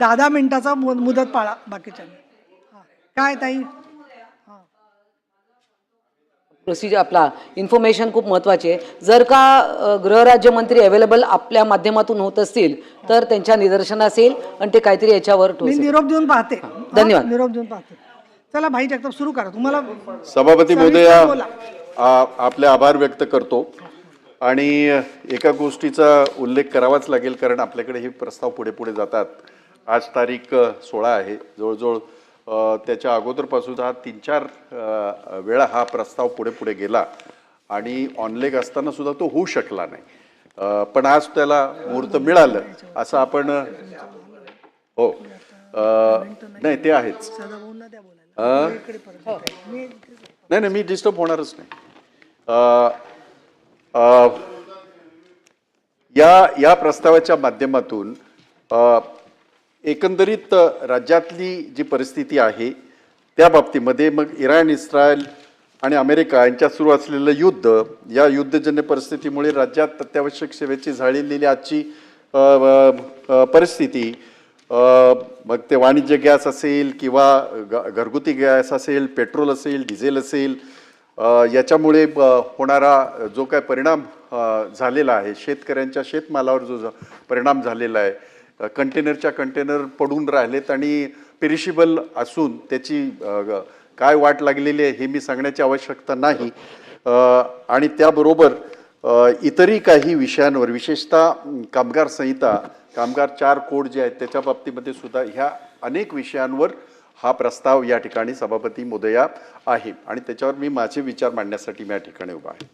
10 मिनिटाचा मुदत पाळा बाकीच्यांनी. काय ताई? प्रोसिजर आपला इन्फॉर्मेशन खूप महत्त्वाची आहे. जर का गृहराज्यमंत्री अवेलेबल आपल्या माध्यमातून होत असतील तर त्यांच्या निदर्शनास येईल आणि ते काहीतरी याच्यावर मी निरोप देऊन पाहते. धन्यवाद. निरोप देऊन पाहते. चला भाई जगताप सुरू करा. तुम्हाला सभापती महोदया आपले आभार व्यक्त करतो आणि एका गोष्टीचा उल्लेख करावाच लागेल कारण आपल्याकडे हे प्रस्ताव पुढे पुढे जातात. आज तारीख 16 आहे. जवळजवळ त्याच्या अगोदरपासून हा 3-4 वेळा हा प्रस्ताव पुढे पुढे गेला आणि ऑनलेग असताना सुद्धा तो होऊ शकला नाही. पण आज त्याला मुहूर्त मिळालं असं आपण हो नाही ते आहेच. नाही मी डिस्टर्ब होणारच नाही. या प्रस्तावाच्या माध्यमातून एकंदरीत राज्यातली जी परिस्थिती आहे त्या बाबतीमध्ये मग इराण, इस्रायल आणि अमेरिका यांच्यात सुरू असलेलं युद्ध, या युद्धजन्य परिस्थितीमुळे राज्यात अत्यावश्यक सेवेची झालेली आजची परिस्थिती, मग ते वाणिज्य गॅस असेल किंवा घरगुती गॅस असेल, पेट्रोल असेल, डिझेल असेल, याच्यामुळे होणारा जो काय परिणाम झालेला आहे, शेतकऱ्यांच्या शेतमालावर जो परिणाम झालेला आहे, कंटेनरच्या कंटेनर पडून राहिलेत आणि पेरिशेबल असून त्याची काय वाट लागलेली आहे हे मी सांगण्याची आवश्यकता नाही. आणि त्याबरोबर इतरही काही विषयांवर, विशेषतः कामगार संहिता, कामगार 4 कोड जे आहेत त्याच्या बाबतीमध्ये सुद्धा ह्या अनेक विषयांवर हा प्रस्ताव या ठिकाणी सभापती महोदया आहे आणि त्याच्यावर मी माझे विचार मांडण्यासाठी मी या ठिकाणी उभा आहे.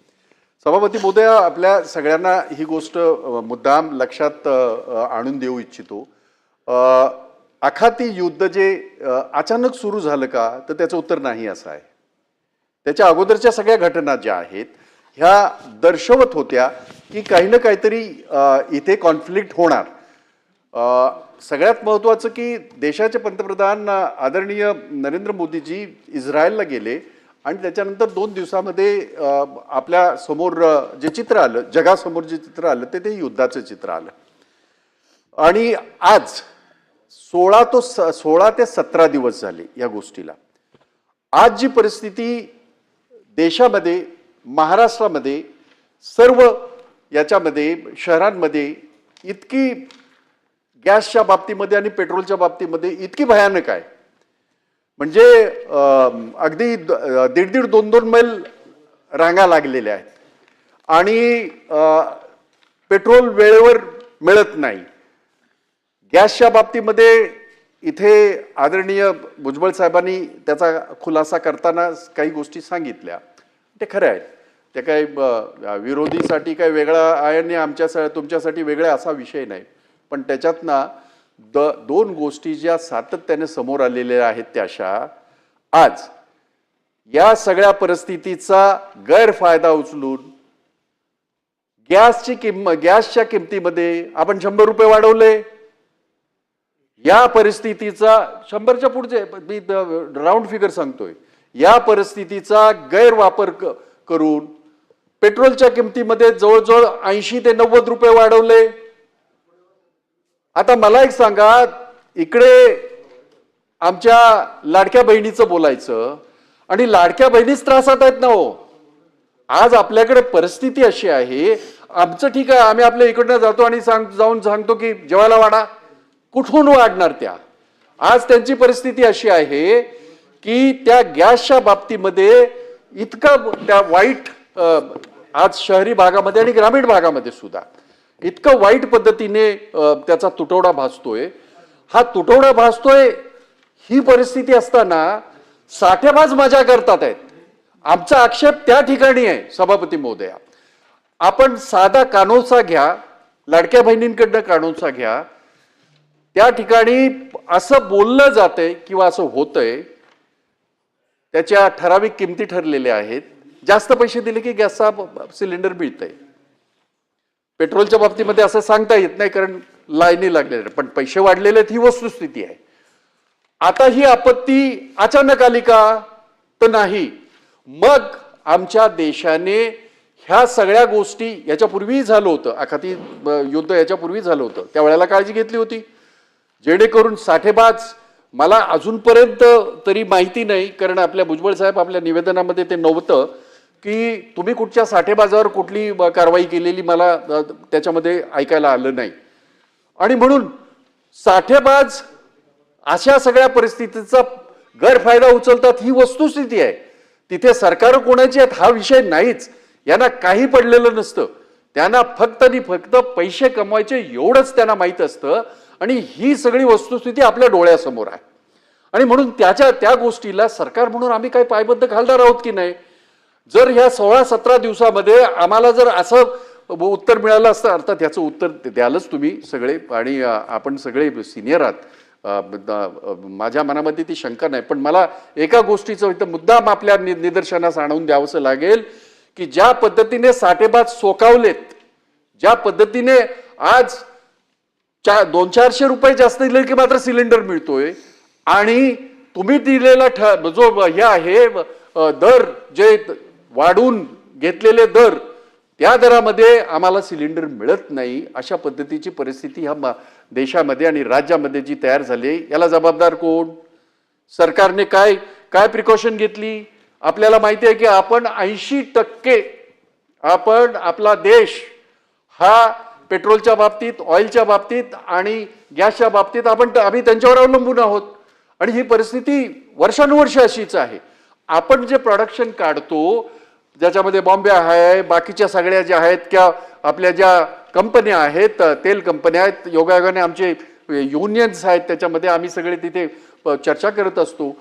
सभापती महोदया, आपल्या सगळ्यांना ही गोष्ट मुद्दाम लक्षात आणून देऊ इच्छितो. आखाती युद्ध जे अचानक सुरू झालं का, तर त्याचं उत्तर नाही असं आहे. त्याच्या अगोदरच्या सगळ्या घटना ज्या आहेत ह्या दर्शवत होत्या की काही ना काहीतरी इथे कॉन्फ्लिक्ट होणार. सगळ्यात महत्त्वाचं की देशाचे पंतप्रधान आदरणीय नरेंद्र मोदीजी इस्रायलला गेले आणि त्याच्यानंतर 2 दिवसामध्ये आपल्या समोर जे चित्र आलं, जगासमोर जे चित्र आलं ते युद्धाचं चित्र आलं. आणि आज 16 ते 17 दिवस झाले या गोष्टीला. आज जी परिस्थिती देशामध्ये, महाराष्ट्रामध्ये, सर्व याच्यामध्ये शहरांमध्ये इतकी गॅसच्या बाबतीमध्ये आणि पेट्रोलच्या बाबतीमध्ये इतकी भयानक आहे, म्हणजे अगदी 1.5-2 मैल रांगा लागलेल्या आहेत आणि पेट्रोल वेळेवर मिळत नाही. गॅसच्या बाबतीमध्ये इथे आदरणीय भुजबळ साहेबांनी त्याचा खुलासा करताना काही गोष्टी सांगितल्या, ते खरं आहेत. ते काही विरोधीसाठी काही वेगळा आहे आणि तुमच्यासाठी वेगळा असा विषय नाही. पण त्याच्यातनं 2 गोष्टी ज्या सातत्याने समोर आलेल्या आहेत त्या अशा, आज या सगळ्या परिस्थितीचा गैरफायदा उचलून गॅसच्या किमतीमध्ये आपण 100 रुपये वाढवले. या परिस्थितीचा 100च्या पुढचे मी राऊंड फिगर सांगतोय. या परिस्थितीचा गैरवापर करून पेट्रोलच्या किमतीमध्ये जवळजवळ 80 ते 90 रुपये वाढवले. आता मला एक सांगा, इकडे आमच्या लाडक्या बहिणीचं बोलायचं आणि लाडक्या बहिणीच त्रासात आहेत ना हो. आज आपल्याकडे परिस्थिती अशी आहे, आमचं ठीक आहे, आम्ही आपल्या इकडनं जातो आणि जाऊन सांगतो की जेवायला वाढा. कुठून वाढणार त्या? आज त्यांची परिस्थिती अशी आहे की त्या गॅसच्या बाबतीमध्ये इतकं त्या वाईट, आज शहरी भागामध्ये आणि ग्रामीण भागामध्ये सुद्धा इतकं वाईट पद्धतीने त्याचा तुटवडा भासतोय. हा तुटवडा भासतोय ही परिस्थिती असताना साठेबाज मजा करतात आहेत. आमचा आक्षेप त्या ठिकाणी आहे सभापती महोदया. आपण साधा कानोसा घ्या, लाडक्या बहिणींकडनं कानोसा घ्या, त्या ठिकाणी असं बोललं जातंय किंवा असं होतंय, त्याच्या ठराविक किमती ठरलेल्या आहेत. जास्त पैसे दिले की गॅसचा सिलेंडर मिळतंय. पेट्रोलच्या बाबतीमध्ये असं सांगता येत नाही कारण लाईनी लागलेल्या, पण पैसे वाढलेले ही वस्तुस्थिती आहे. आता ही आपत्ती अचानक आली का? तर नाही. मग आमच्या देशाने ह्या सगळ्या गोष्टी याच्यापूर्वी झालं होतं, आखाती युद्ध याच्यापूर्वी झालं होतं, त्यावेळेला काळजी घेतली होती. जेणेकरून साठेबाज, मला अजूनपर्यंत तरी माहिती नाही, कारण आपल्या भुजबळ साहेब आपल्या निवेदनामध्ये ते नव्हतं की तुम्ही कुठच्या साठेबाजावर कुठली कारवाई केलेली मला त्याच्यामध्ये ऐकायला आलं नाही. आणि म्हणून साठेबाज अशा सगळ्या परिस्थितीचा गैरफायदा उचलतात ही वस्तुस्थिती आहे. तिथे सरकार कोणाची आहेत हा विषय नाहीच. यांना काही पडलेलं नसतं. त्यांना फक्त आणि फक्त पैसे कमवायचे एवढंच त्यांना माहीत असतं. आणि ही सगळी वस्तुस्थिती आपल्या डोळ्यासमोर आहे. आणि म्हणून त्या गोष्टीला सरकार म्हणून आम्ही काही पायबद्ध घालणार आहोत की नाही. जर ह्या 16-17 दिवसामध्ये आम्हाला जर असं उत्तर मिळालं असतं, अर्थात याचं उत्तर द्यालच तुम्ही सगळे, आणि आपण सगळे सिनियर आहात, माझ्या मनामध्ये ती शंका नाही. पण मला एका गोष्टीचं इथं मुद्दाम आपल्या निदर्शनास आणून द्यावंसं लागेल की ज्या पद्धतीने साठेबाज सोकावलेत, ज्या पद्धतीने आज 200-400 रुपये जास्त दिले की मात्र सिलेंडर मिळतोय, आणि तुम्ही दिलेला जो हे आहे दर, जे वाढून घेतलेले दर, त्या दरामध्ये आम्हाला सिलेंडर मिळत नाही, अशा पद्धतीची परिस्थिती ह्या देशामध्ये आणि राज्यामध्ये जी तयार झाली, याला जबाबदार कोण? सरकारने काय प्रिकॉशन घेतली? आपल्याला माहिती आहे की आपण 80% आपला देश हा पेट्रोलच्या बाबतीत, ऑइलच्या बाबतीत आणि गॅसच्या बाबतीत आम्ही त्यांच्यावर अवलंबून आहोत. आणि ही परिस्थिती वर्षानुवर्ष अशीच आहे. आपण जे प्रोडक्शन काढतो, ज्याच्यामध्ये बॉम्बे आहे, बाकीच्या सगळ्या ज्या आहेत, किंवा आपल्या ज्या कंपन्या आहेत, तेल कंपन्या आहेत, योगायोगाने आमचे युनियन्स आहेत, त्याच्यामध्ये आम्ही सगळे तिथे चर्चा करत असतो.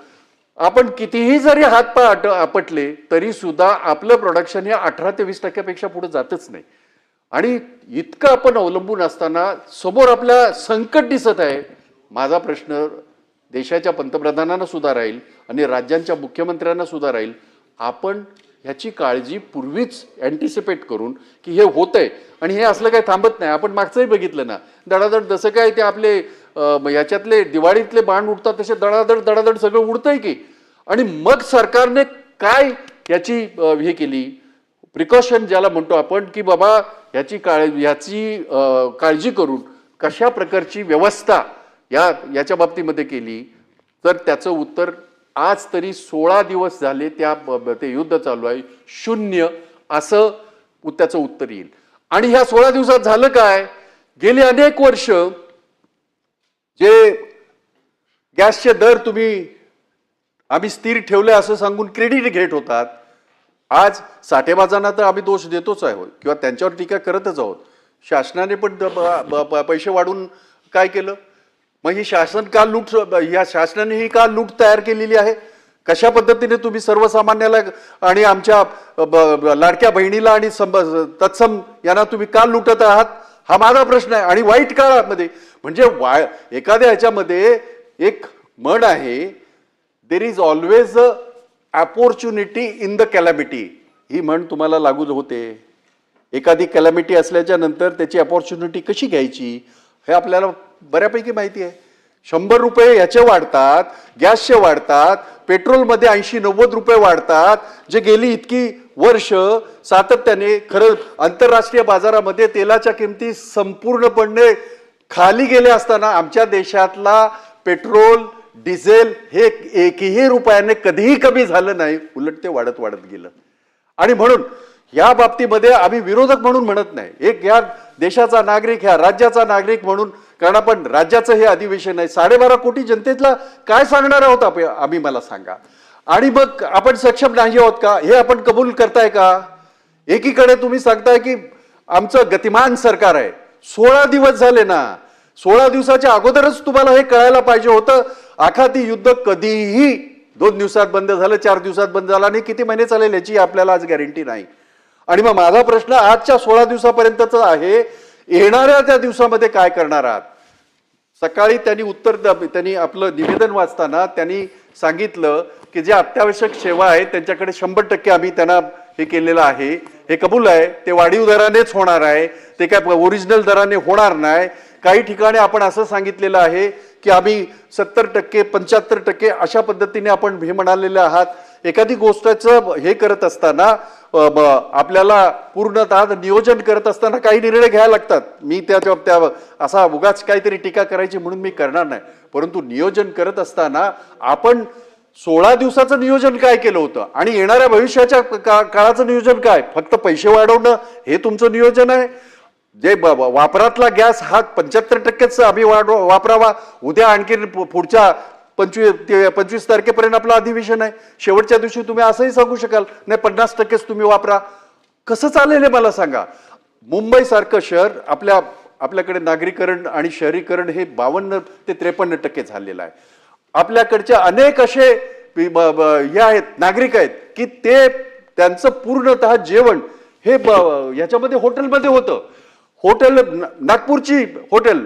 आपण कितीही जरी हातपाय आपटले तरी सुद्धा आपलं प्रोडक्शन हे 18 ते 20% पुढे जातच नाही. आणि इतकं आपण अवलंबून असताना समोर आपल्या संकट दिसत आहे. माझा प्रश्न देशाच्या पंतप्रधानांना सुद्धा राहील आणि राज्यांच्या मुख्यमंत्र्यांना सुद्धा राहील, आपण ह्याची काळजी पूर्वीच अँटिसिपेट करून की हे होतंय आणि हे असलं काही थांबत नाही. आपण मागचंही बघितलं ना, दडादड जसं काय ते आपले याच्यातले दिवाळीतले बाण उडतात तसे दडादड सगळं उडतंय की. आणि मग सरकारने काय याची हे केली, प्रिकॉशन ज्याला म्हणतो आपण, की बाबा याची काळजी करून कशा प्रकारची व्यवस्था याच्या बाबतीमध्ये केली. तर त्याचं उत्तर आज तरी 16 दिवस झाले ते युद्ध चालू आहे, 0 असं त्याचं उत्तर येईल. आणि ह्या 16 दिवसात झालं काय? गेली अनेक वर्ष जे गॅसचे दर आम्ही स्थिर ठेवले असं सांगून क्रेडिट घेत होतात, आज साठेबाजांना तर आम्ही दोष देतोच आहोत किंवा त्यांच्यावर टीका करतच आहोत. शासनाने पण पैसे वाढून काय केलं? मग ही शासनाने ही का लूट तयार केलेली आहे? कशा पद्धतीने तुम्ही सर्वसामान्याला आणि आमच्या लाडक्या बहिणीला आणि तत्सम यांना तुम्ही का लुटत आहात, हा माझा प्रश्न आहे. आणि वाईट काळामध्ये म्हणजे एखाद्या ह्याच्यामध्ये एक म्हण आहे, there is always a opportunity in the calamity. ही म्हण तुम्हाला लागू होते. एखादी कॅलॅमिटी असल्याच्या नंतर त्याची अपॉर्च्युनिटी कशी घ्यायची हे आपल्याला बऱ्यापैकी माहिती आहे. 100 रुपये याचे वाढतात, गॅसचे वाढतात, पेट्रोलमध्ये 80-90 रुपये वाढतात, जे गेली इतकी वर्ष सातत्याने. खरं आंतरराष्ट्रीय बाजारामध्ये तेलाच्या किमती संपूर्णपणे खाली गेल्या असताना आमच्या देशातला पेट्रोल, डिझेल हे एकही रुपयाने कधीही कमी झालं नाही, उलट ते वाढत गेलं. आणि म्हणून या बाबतीमध्ये आम्ही विरोधक म्हणून म्हणत नाही, एक या देशाचा नागरिक, ह्या राज्याचा नागरिक म्हणून, कारण आपण राज्याचं हे अधिवेशन आहे, 12.5 कोटी जनतेला काय सांगणार आहोत आम्ही, मला सांगा. आणि मग आपण सक्षम नाही आहोत का हे आपण कबूल करताय का? एकीकडे तुम्ही सांगताय की आमचं गतिमान सरकार आहे. 16 दिवस झाले ना, 16 दिवसाच्या अगोदरच तुम्हाला हे कळायला पाहिजे होतं. आखाती युद्ध कधीही 2 दिवसात बंद झालं, 4 दिवसात बंद झालं, आणि किती महिने चालेल याची आपल्याला आज गॅरंटी नाही. आणि मग माझा प्रश्न आजच्या 16 दिवसापर्यंतचा आहे, येणाऱ्या त्या दिवसामध्ये काय करणार आहात? सकाळी त्यांनी आपलं निवेदन वाचताना त्यांनी सांगितलं की जे अत्यावश्यक सेवा आहे त्यांच्याकडे 100% आम्ही त्यांना हे केलेलं आहे, हे कबूल आहे. ते वाढीव दरानेच होणार आहे, ते काय ओरिजिनल दराने होणार नाही. काही ठिकाणी आपण असं सांगितलेलं आहे की आम्ही 70%, 75% अशा पद्धतीने आपण हे म्हणालेले आहात. एखादी गोष्टीचं हे करत असताना आपल्याला पूर्णतः नियोजन करत असताना काही निर्णय घ्यायला लागतात. मी त्या असा उगाच काहीतरी टीका करायची म्हणून मी करणार नाही, परंतु नियोजन करत असताना आपण 16 दिवसाचं नियोजन काय केलं होतं आणि येणाऱ्या भविष्याच्या काळाचं नियोजन काय? फक्त पैसे वाढवणं हे तुमचं नियोजन आहे? जे वापरातला गॅस हा 75%च आम्ही वापरावा. उद्या आणखी पुढच्या 25 तारखेपर्यंत आपलं अधिवेशन आहे. शेवटच्या दिवशी तुम्ही असंही सांगू शकाल नाही 50%च तुम्ही वापरा. कसं चालेल हे मला सांगा. मुंबई सारखं शहर आपल्याकडे नागरीकरण आणि शहरीकरण हे 52 ते 53% झालेलं आहे. आपल्याकडच्या अनेक असे हे आहेत नागरिक आहेत की त्यांचं पूर्णतः जेवण हे याच्यामध्ये हॉटेलमध्ये होतं. हॉटेल नागपूरची हॉटेल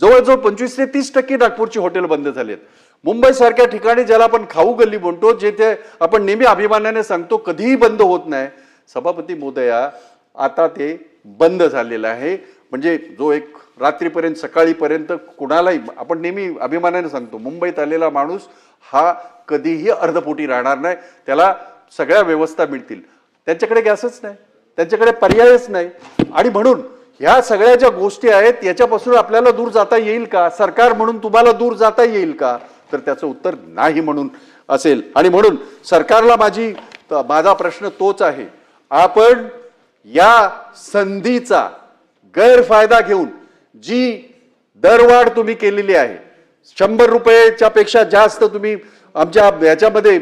जवळजवळ 25 ते 30% नागपूरची हॉटेल बंद झालेत. मुंबई सारख्या ठिकाणी ज्याला आपण खाऊ गल्ली म्हणतो, जे आपण नेहमी अभिमानाने सांगतो कधीही बंद होत नाही, सभापती महोदया आता ते बंद झालेलं आहे. म्हणजे जो एक रात्रीपर्यंत सकाळीपर्यंत कुणालाही आपण नेहमी अभिमानाने सांगतो मुंबईत आलेला माणूस हा कधीही अर्धपोटी राहणार नाही, त्याला सगळ्या व्यवस्था मिळतील. त्यांच्याकडे गॅसच नाही, त्यांच्याकडे पर्यायच नाही. आणि म्हणून ह्या सगळ्या ज्या गोष्टी आहेत याच्यापासून आपल्याला दूर जाता येईल का? सरकार म्हणून तुम्हाला दूर जाता येईल का? तर त्याचं उत्तर नाही म्हणून असेल. आणि म्हणून सरकारला माझा प्रश्न तोच आहे, आपण या संधीचा गैरफायदा घेऊन जी दरवाढ तुम्ही केलेली आहे, 100 रुपयेच्या पेक्षा जास्त तुम्ही आमच्या याच्यामध्ये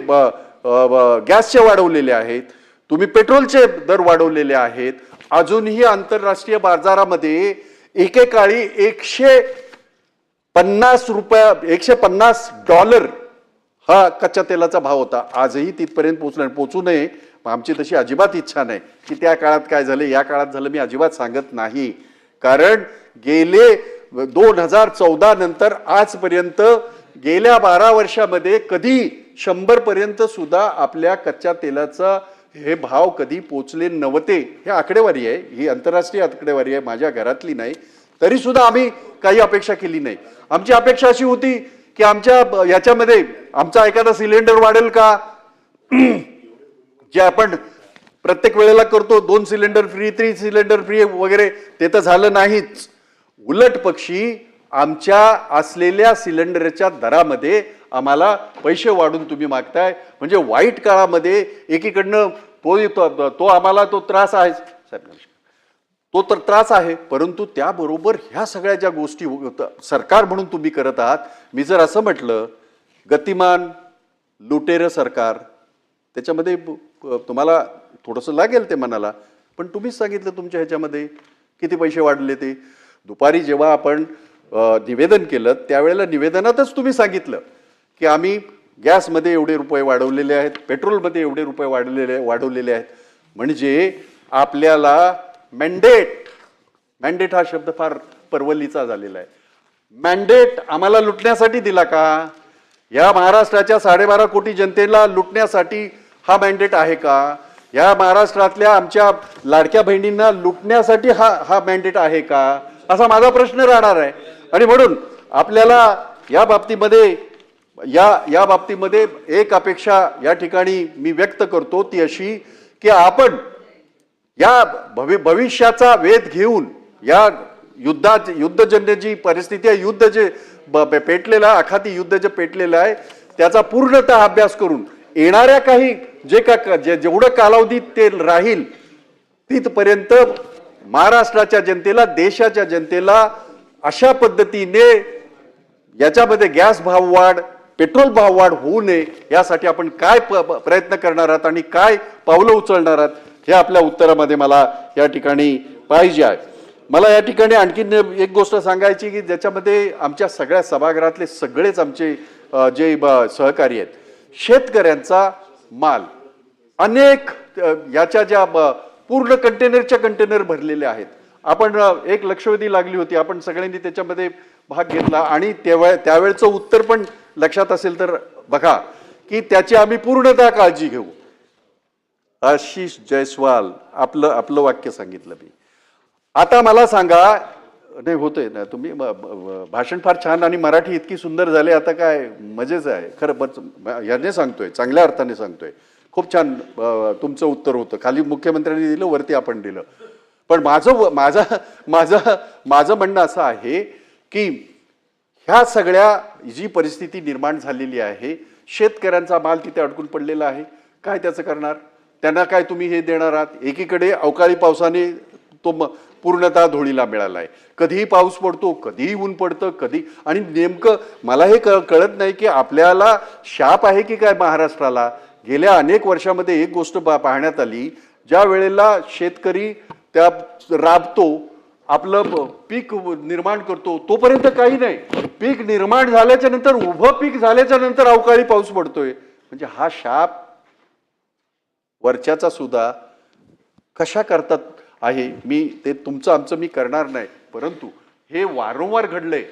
गॅसचे वाढवलेले आहेत, तुम्ही पेट्रोलचे दर वाढवलेले आहेत, अजूनही आंतरराष्ट्रीय बाजारामध्ये एकेकाळी $150 हा कच्च्या तेलाचा भाव होता. आजही तिथपर्यंत पोचू नये आमची तशी अजिबात इच्छा नाही की त्या काळात काय झालं या काळात झालं मी अजिबात सांगत नाही. कारण गेले 2014 नंतर आजपर्यंत गेल्या 12 वर्षामध्ये कधी 100 पर्यंत सुद्धा आपल्या कच्च्या तेलाचा हे भाव कधी पोचले नव्हते. हे आकडेवारी आहे, ही आंतरराष्ट्रीय आकडेवारी आहे, माझ्या घरातली नाही. तरी सुद्धा आम्ही काही अपेक्षा केली नाही. आमची अपेक्षा अशी होती की आमच्या याच्यामध्ये आमचा एखादा सिलेंडर वाढेल का, जे आपण प्रत्येक वेळेला करतो 2 सिलेंडर फ्री 3 सिलेंडर फ्री वगैरे, ते तर झालं नाहीच. उलट पक्षी आमच्या असलेल्या सिलेंडरच्या दरामध्ये आम्हाला पैसे वाढून तुम्ही मागताय. म्हणजे वाईट काळामध्ये एकीकडनं तो आम्हाला तो त्रास आहे, तो तर त्रास आहे, परंतु त्याबरोबर ह्या सगळ्या ज्या गोष्टी सरकार म्हणून तुम्ही करत आहात. मी जर असं म्हटलं गतिमान लुटेर सरकार, त्याच्यामध्ये तुम्हाला थोडंसं लागेल ते मनाला, पण तुम्हीच सांगितलं तुमच्या ह्याच्यामध्ये किती पैसे वाढले ते. दुपारी जेव्हा आपण निवेदन केलं त्यावेळेला निवेदनातच तुम्ही सांगितलं की आम्ही गॅसमध्ये एवढे रुपये वाढवलेले आहेत, पेट्रोलमध्ये एवढे रुपये वाढवलेले आहेत. म्हणजे आपल्याला मॅन्डेट हा शब्द फार परवलीचा झालेला आहे. मॅन्डेट आम्हाला लुटण्यासाठी दिला का? या महाराष्ट्राच्या 12.5 कोटी जनतेला लुटण्यासाठी हा मॅन्डेट आहे का? या महाराष्ट्रातल्या आमच्या लाडक्या बहिणींना लुटण्यासाठी हा मॅन्डेट आहे का? असा माझा प्रश्न राहणार आहे. आणि म्हणून आपल्याला या बाबतीमध्ये एक अपेक्षा या ठिकाणी मी व्यक्त करतो, ती अशी की आपण या भविष्याचा वेध घेऊन या युद्धजन्य जी परिस्थिती आहे, युद्ध जे पेटलेलं आहे, आखाती युद्ध जे पेटलेलं आहे, त्याचा पूर्णतः अभ्यास करून येणाऱ्या काही जेवढं कालावधीत ते राहील तिथपर्यंत महाराष्ट्राच्या जनतेला, देशाच्या जनतेला अशा पद्धतीने याच्यामध्ये गॅस भाव वाढ, पेट्रोल भाव वाढ होऊ नये यासाठी आपण काय प्रयत्न करणार आहात आणि काय पावलं उचलणार आहात हे आपल्या उत्तरामध्ये मला या ठिकाणी पाहिजे आहे. मला या ठिकाणी आणखीन एक गोष्ट सांगायची की ज्याच्यामध्ये आमच्या सगळ्या सभागृहातले सगळेच आमचे जे सहकारी आहेत, शेतकऱ्यांचा माल अनेक याच्या ज्या पूर्ण कंटेनर भरलेले आहेत. आपण एक लक्षवेधी लागली होती, आपण सगळ्यांनी त्याच्यामध्ये भाग घेतला आणि त्यावेळचं उत्तर पण लक्षात असेल तर बघा की त्याची आम्ही पूर्णतः काळजी घेऊ. आशिष जयस्वाल आपलं वाक्य सांगितलं मी. आता मला सांगा नाही होतंय ना, तुम्ही भाषण फार छान आणि मराठी इतकी सुंदर झाली, आता काय मजेच आहे खरं. बरं याने सांगतोय, चांगल्या अर्थाने सांगतोय. खूप छान तुमचं उत्तर होतं. खाली मुख्यमंत्र्यांनी दिलं, वरती आपण दिलं. पण माझं म्हणणं असं आहे की ह्या सगळ्या जी परिस्थिती निर्माण झालेली आहे, शेतकऱ्यांचा माल तिथे अडकून पडलेला आहे. काय त्याचं करणार? त्यांना काय तुम्ही हे देणार आहात? एकीकडे अवकाळी पावसाने तो पूर्णतः धुळीला मिळाला आहे. कधीही पाऊस पडतो, कधीही ऊन पडतं, कधी. आणि नेमकं मला हे कळत नाही की आपल्याला शाप आहे की काय महाराष्ट्राला. गेल्या अनेक वर्षामध्ये एक गोष्ट पाहण्यात आली, ज्या वेळेला शेतकरी त्या राबतो, आपलं पीक निर्माण करतो, तोपर्यंत काही नाही. पीक निर्माण झाल्याच्या नंतर, उभं पीक झाल्याच्या नंतर अवकाळी पाऊस पडतोय. म्हणजे हा शाप वरच्याचा सुद्धा कशा करतात आहे. मी ते तुमचं आमचं मी करणार नाही, परंतु हे वारंवार घडलंय.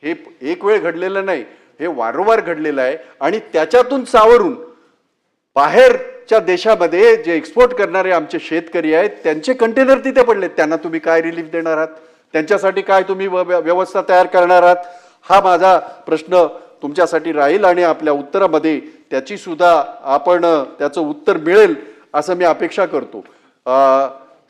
हे एक वेळ घडलेलं नाही, हे वारंवार घडलेलं आहे. आणि त्याच्यातून सावरून बाहेरच्या देशामध्ये जे एक्सपोर्ट करणारे आमचे शेतकरी आहेत, त्यांचे कंटेनर तिथे पडलेत. त्यांना तुम्ही काय रिलीफ देणार आहात? त्यांच्यासाठी काय तुम्ही व्यवस्था तयार करणार आहात? हा माझा प्रश्न तुमच्यासाठी राहील आणि आपल्या उत्तरामध्ये त्याची सुद्धा त्याचं उत्तर मिळेल असं मी अपेक्षा करतो.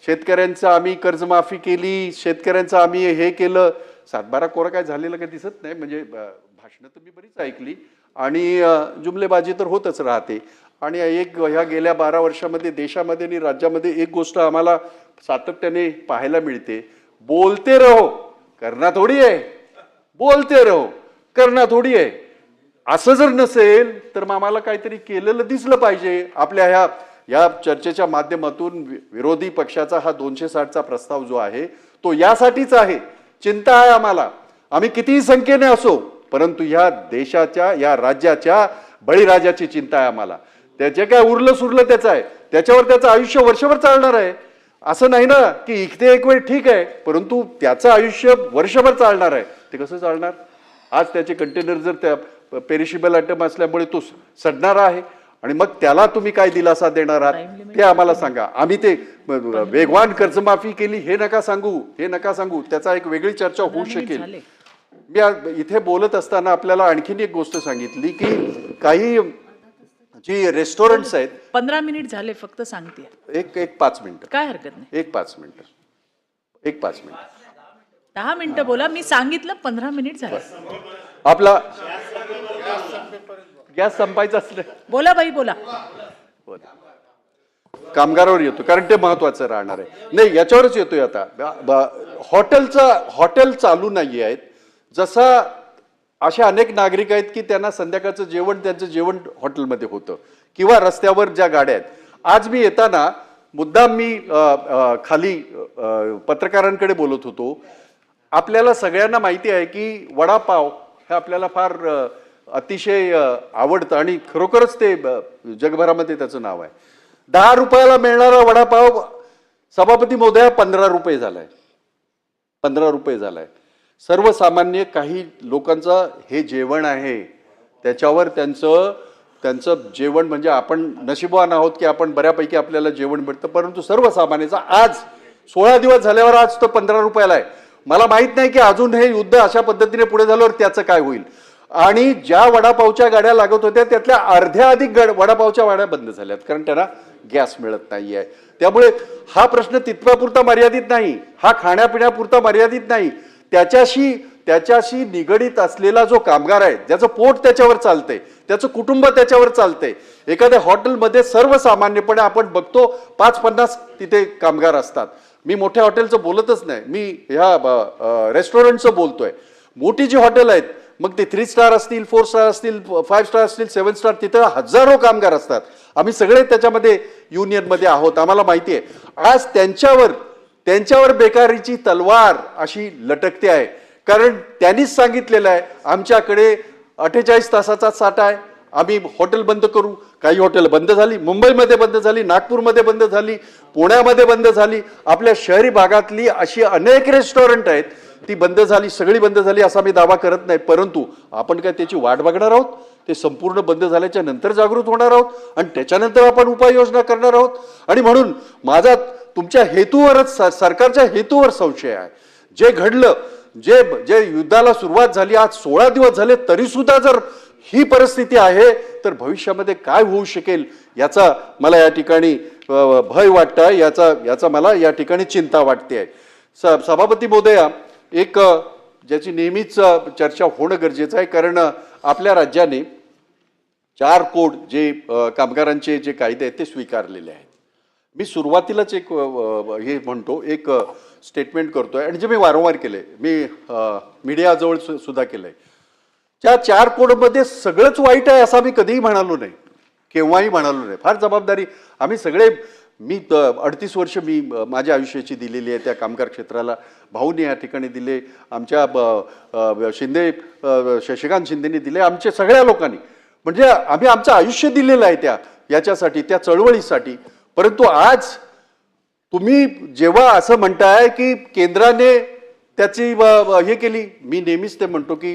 शेतकऱ्यांचं आम्ही कर्जमाफी केली, शेतकऱ्यांचं आम्ही हे केलं. 7-12 कोरा काय झालेलं काही दिसत नाही. म्हणजे भाषणं तर मी बरीच ऐकली आणि जुमलेबाजी तर होतच राहते. आणि ह्या गेल्या 12 वर्षामध्ये देशामध्ये आणि राज्यामध्ये एक गोष्ट आम्हाला सातत्याने पाहायला मिळते, बोलते रहो करना थोडी आहे. बोलते रहो करना थोडी आहे. असं जर नसेल तर मग आम्हाला काहीतरी केलेलं दिसलं पाहिजे. आपल्या या चर्चेच्या माध्यमातून विरोधी पक्षाचा हा 260चा प्रस्ताव जो आहे तो यासाठीच आहे. चिंता आहे आम्हाला, आम्ही कितीही संख्येने असो, परंतु या देशाच्या, या राज्याच्या बळीराजाची चिंता आहे आम्हाला. त्याचे काय उरलं सुरलं त्याचं आहे, त्याच्यावर त्याचं आयुष्य वर्षभर चालणार आहे. असं नाही ना की इथे एक वेळ ठीक आहे, परंतु त्याचं आयुष्य वर्षभर चालणार आहे. ते कसं चालणार? आज त्याचे कंटेनर जर त्या पेरिशेबल आयटम असल्यामुळे तो सडणार आहे आणि मग त्याला तुम्ही काय दिलासा देणार आहात ते आम्हाला सांगा. आम्ही ते वेगवान कर्जमाफी केली हे नका सांगू. त्याचा एक वेगळी चर्चा होऊ शकेल. मी इथे बोलत असताना आपल्याला आणखीन एक गोष्ट सांगितली की काही जी रेस्टॉरंट्स आहेत. 15 मिनिट झाले फक्त, सांगते. एक 5 मिनिटं, काय हरकत नाही. एक 5 मिनिटं. 10 मिनिटं बोला. मी सांगितलं 15 मिनिट झाले. आपला गॅस संपायचा असलं बोला बाई बोला. कामगारावर येतो कारण ते महत्वाचं राहणार आहे. नाही, याच्यावरच येतोय आता. हॉटेल चालू नाही आहेत. जसा अशा अनेक नागरिक आहेत की त्यांना संध्याकाळचं त्यांचं जेवण हॉटेलमध्ये होतं किंवा रस्त्यावर ज्या गाड्या आहेत. आज मी येताना मुद्दाम मी खाली पत्रकारांकडे बोलत होतो. आपल्याला सगळ्यांना माहिती आहे की वडापाव हे आपल्याला फार अतिशय आवडतं आणि खरोखरच ते जगभरामध्ये त्याचं नाव आहे. 10 रुपयाला मिळणारा वडापाव सभापती महोदया 15 रुपये झालाय. 15 रुपये झालाय. सर्वसामान्य काही लोकांचं हे जेवण आहे, त्याच्यावर त्यांचं जेवण म्हणजे आपण नशिबवान आहोत की आपण बऱ्यापैकी आपल्याला जेवण मिळतं, परंतु सर्वसामान्याचा आज 16 दिवस झाल्यावर आज तो 15 रुपयाला आहे. मला माहित नाही की अजून हे युद्ध अशा पद्धतीने पुढे झाल्यावर त्याचं काय होईल. आणि ज्या वडापावच्या गाड्या लागत होत्या त्यातल्या अर्ध्या अधिक वडापावच्या गाड्या बंद झाल्यात कारण त्यांना गॅस मिळत नाहीये. त्यामुळे हा प्रश्न तितक्यापुरता मर्यादित नाही, हा खाण्यापिण्यापुरता मर्यादित नाही. त्याच्याशी निगडीत असलेला जो कामगार आहे, ज्याचं पोट त्याच्यावर चालतंय, त्याचं कुटुंब त्याच्यावर चालतंय. एखाद्या हॉटेलमध्ये सर्वसामान्यपणे आपण बघतो 5-50 तिथे कामगार असतात. मी मोठ्या हॉटेलचं बोलतच नाही, मी ह्या रेस्टॉरंटचं बोलतोय. मोठी जी हॉटेल आहेत, मग ते 3 स्टार असतील, 4 स्टार असतील, 5 स्टार असतील, 7 स्टार, तिथं हजारो कामगार असतात. आम्ही सगळे त्याच्यामध्ये युनियनमध्ये आहोत, आम्हाला माहिती आहे. आज त्यांच्यावर बेकारीची तलवार अशी लटकते आहे कारण त्यांनीच सांगितलेलं आहे आमच्याकडे 48 तासाचा साठा आहे, आम्ही हॉटेल बंद करू. काही हॉटेल बंद झाली, मुंबईमध्ये बंद झाली, नागपूरमध्ये बंद झाली, पुण्यामध्ये बंद झाली. आपल्या शहरी भागातली अशी अनेक रेस्टॉरंट आहेत ती बंद झाली, सगळी बंद झाली असा मी दावा करत नाही. परंतु आपण काय त्याची वाट बघणार आहोत? ते संपूर्ण बंद झाल्याच्या नंतर जागृत होणार आहोत आणि त्याच्यानंतर आपण उपाययोजना करणार आहोत. आणि म्हणून माझा तुमच्या हेतूवरच, सरकारच्या हेतूवर संशय आहे. जे घडलं जे जे युद्धाला सुरुवात झाली आज 16 दिवस झाले तरी सुद्धा जर ही परिस्थिती आहे तर भविष्यामध्ये काय होऊ शकेल याचा मला या ठिकाणी भय वाटतं, याचा मला या ठिकाणी चिंता वाटते. सभापती महोदया, एक ज्याची नेहमीच चर्चा होणं गरजेचं आहे, कारण आपल्या राज्याने 4 कोड जे कामगारांचे जे कायदे आहेत ते स्वीकारलेले आहेत. मी सुरुवातीलाच एक हे म्हणतो, एक स्टेटमेंट करतोय आणि जे मी वारंवार केले, मी मीडियाजवळ सुद्धा केलंय. त्या 4 कोडमध्ये सगळंच वाईट आहे असं मी कधीही म्हणालो नाही, केव्हाही म्हणालो नाही. फार जबाबदारी आम्ही सगळे, मी 38 वर्ष मी माझ्या आयुष्याची दिलेली आहे त्या कामगार क्षेत्राला. भाऊने या ठिकाणी दिले, आमच्या शिंदे शशिकांत शिंदेनी दिले, आमच्या सगळ्या लोकांनी, म्हणजे आम्ही आमचं आयुष्य दिलेलं आहे याच्यासाठी, त्या चळवळीसाठी. परंतु आज तुम्ही जेव्हा असं म्हणताय की केंद्राने त्याची हे केली, मी नेहमीच ते म्हणतो की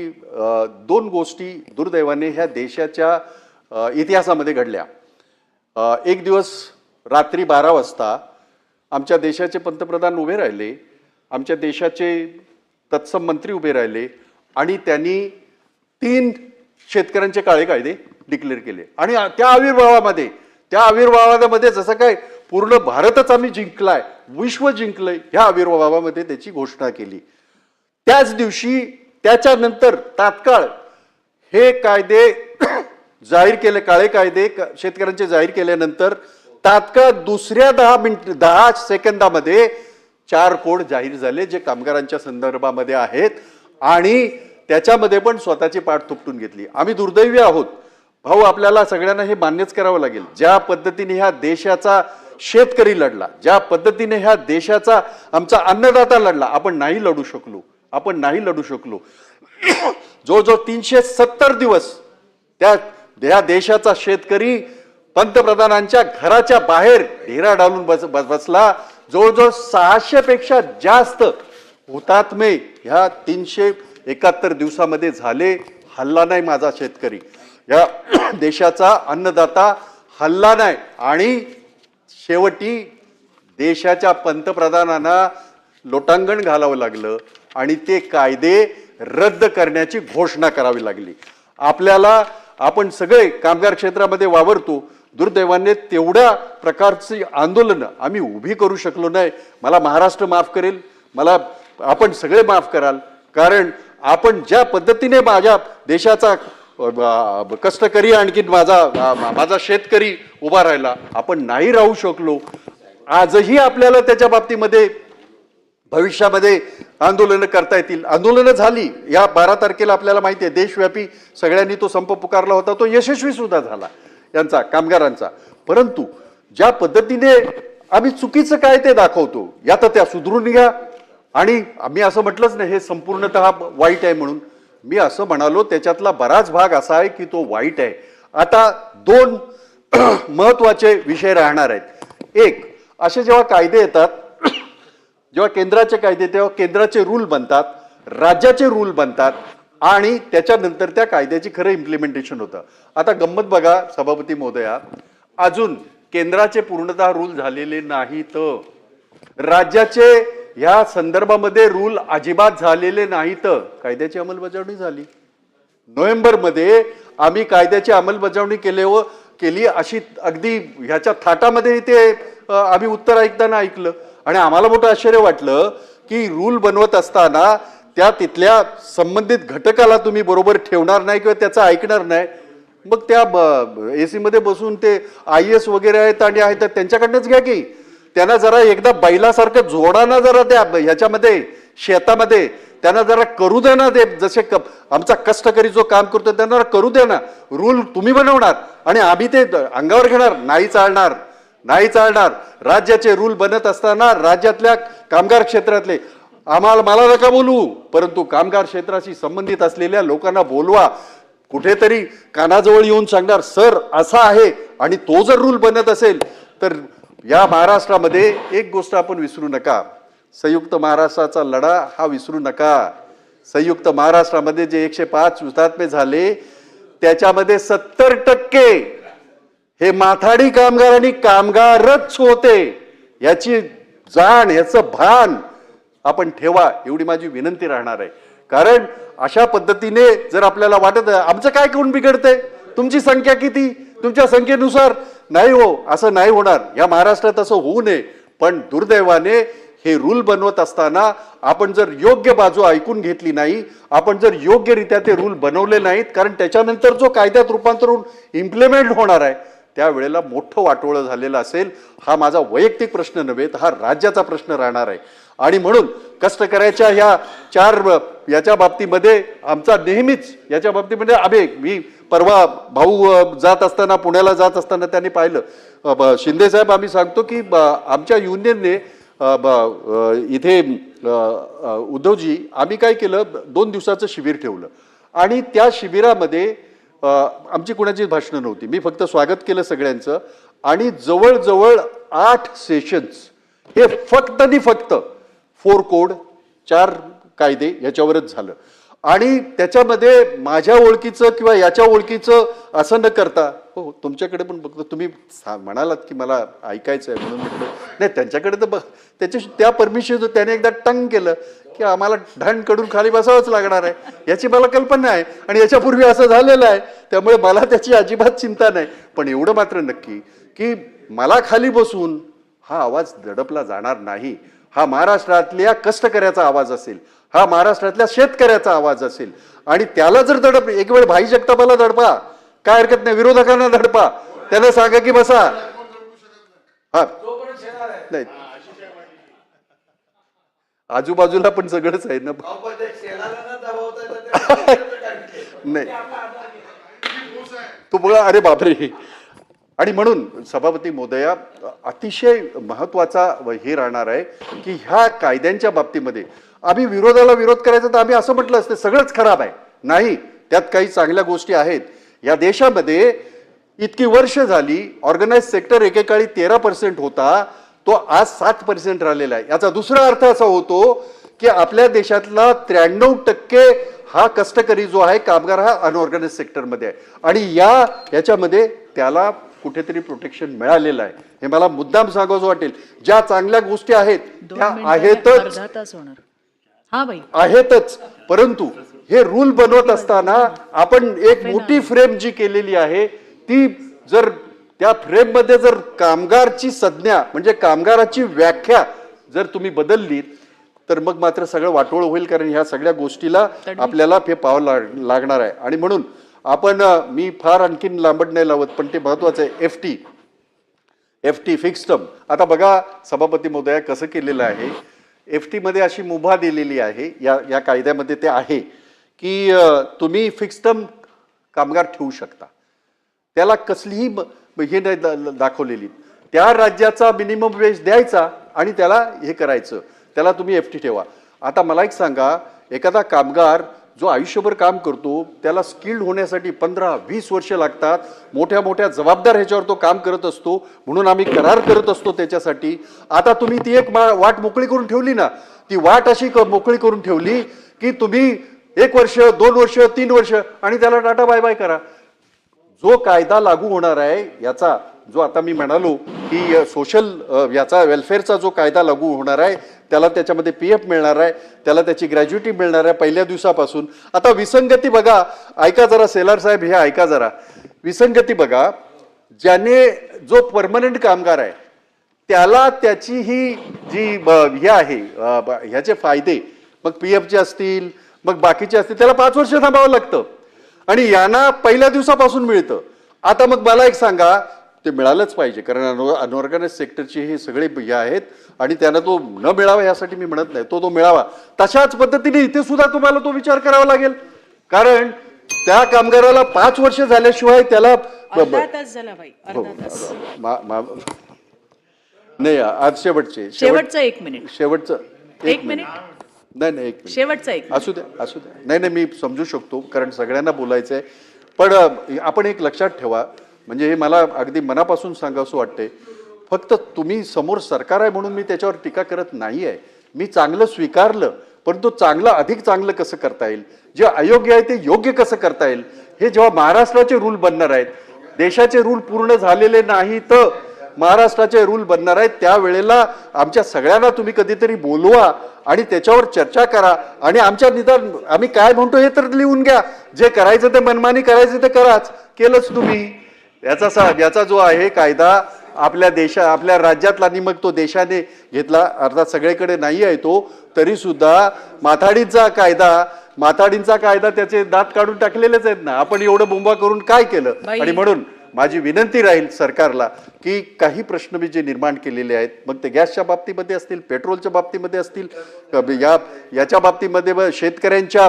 2 गोष्टी दुर्दैवाने ह्या देशाच्या इतिहासामध्ये घडल्या. एक दिवस रात्री 12 वाजता आमच्या देशाचे पंतप्रधान उभे राहिले, आमच्या देशाचे तत्सम मंत्री उभे राहिले आणि त्यांनी 3 शेतकऱ्यांचे काळे कायदे डिक्लेअर केले. आणि त्या आविर्भावामध्ये जसं काय पूर्ण भारतच आम्ही जिंकलाय, विश्व जिंकलंय, ह्या आविर्भावामध्ये त्याची घोषणा केली. त्याच दिवशी त्याच्यानंतर तात्काळ हे कायदे जाहीर केले, काळे कायदे शेतकऱ्यांचे जाहीर केल्यानंतर तात्काळ दुसऱ्या 10 सेकंदामध्ये 4 कोड जाहीर झाले जे कामगारांच्या संदर्भामध्ये आहेत आणि त्याच्यामध्ये पण स्वतःची पाठ थोपटून घेतली. आम्ही दुर्दैवी आहोत भाऊ, आपल्याला सगळ्यांना हे मान्यच करावं लागेल. ज्या पद्धतीने ह्या देशाचा शेतकरी लढला, ज्या पद्धतीने ह्या देशाचा आमचा अन्नदाता लढला, आपण नाही लढू शकलो. जवळजवळ 370 दिवस त्या देशाचा शेतकरी पंतप्रधानांच्या घराच्या बाहेर ढेरा डालून बसला. जवळजवळ 600 पेक्षा जास्त हुतात्मे ह्या 371 दिवसामध्ये झाले. हल्ला नाही माझा शेतकरी, या देशाचा अन्नदाता हल्ला नाही. आणि शेवटी देशाच्या पंतप्रधानांना लोटांगण घालावं लागलं आणि ते कायदे रद्द करण्याची घोषणा करावी लागली. आपण सगळे कामगार क्षेत्रामध्ये वावरतो, दुर्दैवाने तेवढ्या प्रकारची आंदोलनं आम्ही उभी करू शकलो नाही. मला महाराष्ट्र माफ करेल, मला आपण सगळे माफ कराल, कारण आपण ज्या पद्धतीने माझ्या देशाचा कष्टकरी आणखी माझा शेतकरी उभा राहिला, आपण नाही राहू शकलो. आजही आपल्याला त्याच्या बाबतीमध्ये भविष्यामध्ये आंदोलनं करता येतील. आंदोलनं झाली, या 12 तारखेला आपल्याला माहिती आहे देशव्यापी सगळ्यांनी तो संप पुकारला होता, तो यशस्वी सुद्धा झाला यांचा, कामगारांचा. परंतु ज्या पद्धतीने आम्ही चुकीचं काय ते दाखवतो, या तर त्या सुधरून घ्या. आणि आम्ही असं म्हटलंच नाही हे संपूर्णतः वाईट आहे म्हणून, मी असं म्हणालो त्याच्यातला बराच भाग असा आहे की तो वाईट आहे. आता 2 महत्वाचे विषय राहणार आहेत. एक, असे जेव्हा कायदे येतात, जेव्हा केंद्राचे कायदे, तेव्हा केंद्राचे रूल बनतात, राज्याचे रूल बनतात आणि त्याच्यानंतर त्या कायद्याची खरं इम्प्लिमेंटेशन होतं. आता गंमत बघा सभापती महोदया, अजून केंद्राचे पूर्णतः रूल झालेले नाहीत, राज्याचे ह्या संदर्भामध्ये रूल अजिबात झालेले नाहीत. कायद्याची अंमलबजावणी झाली. नोव्हेंबरमध्ये आम्ही कायद्याची अंमलबजावणी केली अशी अगदी ह्याच्या थाटामध्ये ते आम्ही उत्तर ऐकताना ऐकलं आणि आम्हाला मोठं आश्चर्य वाटलं की रूल बनवत असताना त्या तिथल्या संबंधित घटकाला तुम्ही बरोबर ठेवणार नाही किंवा त्याचं ऐकणार नाही. मग त्या AC मध्ये बसून ते IAS वगैरे आहेत आणि आहेत त्यांच्याकडनंच घ्या की, त्यांना जरा एकदा बैलासारखं जोडाना जरा त्या ह्याच्यामध्ये शेतामध्ये त्यांना जरा करू दे ना. ते जसे आमचा कष्टकरी जो काम करतो त्यांना करू दे ना. रूल तुम्ही बनवणार आणि आम्ही ते अंगावर घेणार, नाही चालणार. राज्याचे रूल बनत असताना राज्यातल्या कामगार क्षेत्रातले मला नका बोलू, परंतु कामगार क्षेत्राशी संबंधित असलेल्या लोकांना बोलवा. कुठेतरी कानाजवळ येऊन सांगणार सर असा आहे, आणि तो जर रूल बनत असेल तर या महाराष्ट्रामध्ये एक गोष्ट आपण विसरू नका, संयुक्त महाराष्ट्राचा लढा हा विसरू नका. संयुक्त महाराष्ट्रामध्ये जे 105 हुतात्मे झाले त्याच्यामध्ये 70% हे माथाडी कामगार आणि कामगारच होते. याची जाण, याचं भान आपण ठेवा, एवढी माझी विनंती राहणार आहे. कारण अशा पद्धतीने जर आपल्याला वाटत आमचं काय कोण बिघडतंय, तुमची संख्या किती, तुमच्या संख्येनुसार नाही हो, असं नाही होणार. या महाराष्ट्रात असं होऊ नये. पण दुर्दैवाने हे रूल बनवत असताना आपण जर योग्य बाजू ऐकून घेतली नाही, आपण जर योग्यरित्या ते रूल बनवले नाहीत, कारण त्याच्यानंतर जो कायद्यात रूपांतर होऊन इम्प्लिमेंट होणार आहे त्यावेळेला मोठं वाटोळं झालेलं असेल. हा माझा वैयक्तिक प्रश्न नव्हे, तर हा राज्याचा प्रश्न राहणार आहे. आणि म्हणून कष्टकऱ्याच्या ह्या याच्या बाबतीमध्ये आमचा नेहमीच याच्या बाबतीमध्ये आवेग. मी परवा भाऊ जात असताना, पुण्याला जात असताना त्यांनी पाहिलं, शिंदे साहेब आम्ही सांगतो की आमच्या युनियनने इथे उद्धवजी आम्ही काय केलं, 2 दिवसाचं शिबिर ठेवलं आणि त्या शिबिरामध्ये आमची कुणाची भाषणं नव्हती. मी फक्त स्वागत केलं सगळ्यांचं आणि जवळजवळ 8 सेशन्स हे फक्त आणि फक्त 4 कोड 4 कायदे याच्यावरच झालं. आणि त्याच्यामध्ये माझ्या ओळखीचं किंवा याच्या ओळखीचं असं न करता, हो तुमच्याकडे पण बघतो, तुम्ही म्हणालात की मला ऐकायचं आहे म्हणून म्हटलं नाही, त्यांच्याकडे तर त्याच्या त्या परमिशन त्याने एकदा टंग केलं की आम्हाला ढाण कडून खाली बसावंच लागणार आहे, याची मला कल्पना आहे आणि याच्यापूर्वी असं झालेलं आहे, त्यामुळे मला त्याची अजिबात चिंता नाही. पण एवढं मात्र नक्की की मला खाली बसून हा आवाज दडपला जाणार नाही. हा महाराष्ट्रातल्या कष्टकऱ्याचा आवाज असेल, हा महाराष्ट्रातल्या शेतकऱ्याचा आवाज असेल आणि त्याला जर दडप, एक वेळ भाई जगतापाला दडपा, काय हरकत नाही, विरोधकांना दडपा, त्यांना सांगा की बसा. हा नाही, आजूबाजूला पण सगळंच आहे ना. नाही तू बघा, अरे बापरे. आणि म्हणून सभापती महोदया, अतिशय महत्वाचा हे राहणार आहे की ह्या कायद्यांच्या बाबतीमध्ये आम्ही विरोधाला विरोध करायचा तर आम्ही असं म्हटलं असतं सगळंच खराब आहे. नाही, त्यात काही चांगल्या गोष्टी आहेत. या देशामध्ये इतकी वर्ष झाली ऑर्गनाइज सेक्टर एकेकाळी 13% होता, तो आज 7% राहिलेला आहे. याचा दुसरा अर्थ असा होतो की आपल्या देशातला 93% हा कष्टकरी जो आहे, कामगार, हा अनऑर्गनाइज सेक्टरमध्ये आहे आणि याच्यामध्ये त्याला कुठेतरी प्रोटेक्शन मिळालेलं आहे. हे मला मुद्दाम सांगावंसं वाटेल. ज्या चांगल्या गोष्टी आहेत त्या आहेतच, आहेतच, परंतु हे रूल बनवत असताना आपण एक मोठी फ्रेम जी केलेली आहे, ती जर त्या फ्रेम मध्ये जर कामगारची संज्ञा म्हणजे कामगाराची व्याख्या जर तुम्ही बदललीत तर मग मात्र सगळं वाटोळ होईल. कारण ह्या सगळ्या गोष्टीला आपल्याला हे पाहावं लागणार आहे. आणि म्हणून आपण, मी फार आणखीन लांबट नाही लावत, पण ते महत्वाचं आहे. FT fix term. आता बघा सभापती महोदया कसं केलेलं आहे, एफटी मध्ये अशी मुभा दिलेली आहे, या कायद्यामध्ये ते आहे की तुम्ही फिक्स टर्म कामगार ठेवू शकता. त्याला कसलीही हे नाही दाखवलेली, त्या राज्याचा मिनिमम वेज द्यायचा आणि त्याला हे करायचं, त्याला तुम्ही एफटी ठेवा. आता मला एक सांगा, एखादा कामगार जो आयुष्यभर काम करतो त्याला स्किल्ड होण्यासाठी 15-20 वर्ष लागतात. मोठ्या मोठ्या जबाबदार ह्याच्यावर तो काम करत असतो, म्हणून आम्ही करार करत असतो त्याच्यासाठी. आता तुम्ही ती एक वाट मोकळी करून ठेवली ना, ती वाट अशी मोकळी करून ठेवली की तुम्ही 1 वर्ष 2 वर्ष 3 वर्ष आणि त्याला टाटा बाय बाय करा. जो कायदा लागू होणार आहे याचा, जो आता मी म्हणालो की सोशल याचा वेलफेअरचा जो कायदा लागू होणार आहे, त्याला त्याच्यामध्ये PF मिळणार आहे, त्याला त्याची ग्रॅज्युटी मिळणार आहे पहिल्या दिवसापासून. आता विसंगती बघा, ऐका जरा सेलार साहेब, हे ऐका जरा, विसंगती बघा. ज्याने जो परमनंट कामगार आहे त्याला त्याची ही जी हे आहे, ह्याचे फायदे मग PFचे असतील मग बाकीचे असतील, त्याला 5 वर्ष थांबावं लागतं आणि यांना पहिल्या दिवसापासून मिळतं. आता मग मला एक सांगा, ते मिळालंच पाहिजे, कारण अनऑर्गनाइज सेक्टरची हे सगळे हे आहेत आणि त्यांना तो न मिळावा यासाठी मी म्हणत नाही, तो मिळावा. तशाच पद्धतीने इथे सुद्धा तुम्हाला तो विचार करावा लागेल, कारण त्या कामगाराला 5 वर्ष झाल्याशिवाय त्याला नाही. आज शेवटचं 1 मिनिट, शेवटचं 1 मिनिट, नाही 1 मिनिट, शेवटचं 1 असू द्या. नाही मी समजू शकतो, कारण सगळ्यांना बोलायचंय. पण आपण एक लक्षात ठेवा, म्हणजे हे मला अगदी मनापासून सांगावंसं वाटते, फक्त तुम्ही समोर सरकार आहे म्हणून मी त्याच्यावर टीका करत नाही आहे. मी चांगलं स्वीकारलं, परंतु चांगलं अधिक चांगलं कसं करता येईल, जे अयोग्य आहे ते योग्य कसं करता येईल, हे जेव्हा महाराष्ट्राचे रूल बनणार आहेत, देशाचे रूल पूर्ण झालेले नाही तर महाराष्ट्राचे रूल बनणार आहेत त्यावेळेला आमच्या सगळ्यांना तुम्ही कधीतरी बोलवा आणि त्याच्यावर चर्चा करा आणि आमच्या निदान आम्ही काय म्हणतो हे तर लिहून घ्या. जे करायचं ते मनमानी करायचं ते कराच, केलंच तुम्ही. याचा जो आहे कायदा आपल्या राज्यातला आणि मग तो देशाने घेतला, अर्थात सगळीकडे नाही आहे तो, तरी सुद्धा माथाडींचा कायदा त्याचे दात काढून टाकलेलेच आहेत ना. आपण एवढं बोंबा करून काय केलं? आणि म्हणून माझी विनंती राहील सरकारला की काही प्रश्न मी जे निर्माण केलेले आहेत, मग ते गॅसच्या बाबतीमध्ये असतील, पेट्रोलच्या बाबतीमध्ये असतील, याच्या बाबतीमध्ये शेतकऱ्यांच्या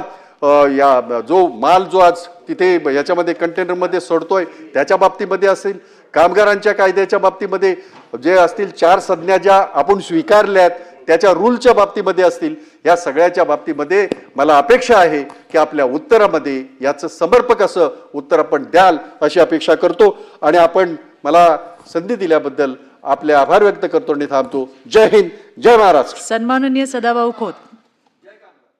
जो माल जो आज तिथे याच्यामध्ये कंटेनरमध्ये सोडतोय त्याच्या बाबतीमध्ये असेल, कामगारांच्या कायद्याच्या बाबतीमध्ये जे असतील 4 संज्ञा ज्या आपण स्वीकारल्यात त्याच्या रूलच्या बाबतीमध्ये असतील, या सगळ्याच्या बाबतीमध्ये मला अपेक्षा आहे की आपल्या उत्तरामध्ये याचं समर्पक असं उत्तर आपण द्याल अशी अपेक्षा करतो. आणि आपण मला संधी दिल्याबद्दल आपले आभार व्यक्त करतो आणि थांबतो. जय हिंद, जय महाराष्ट्र. सन्माननीय सदाभाऊ खोत.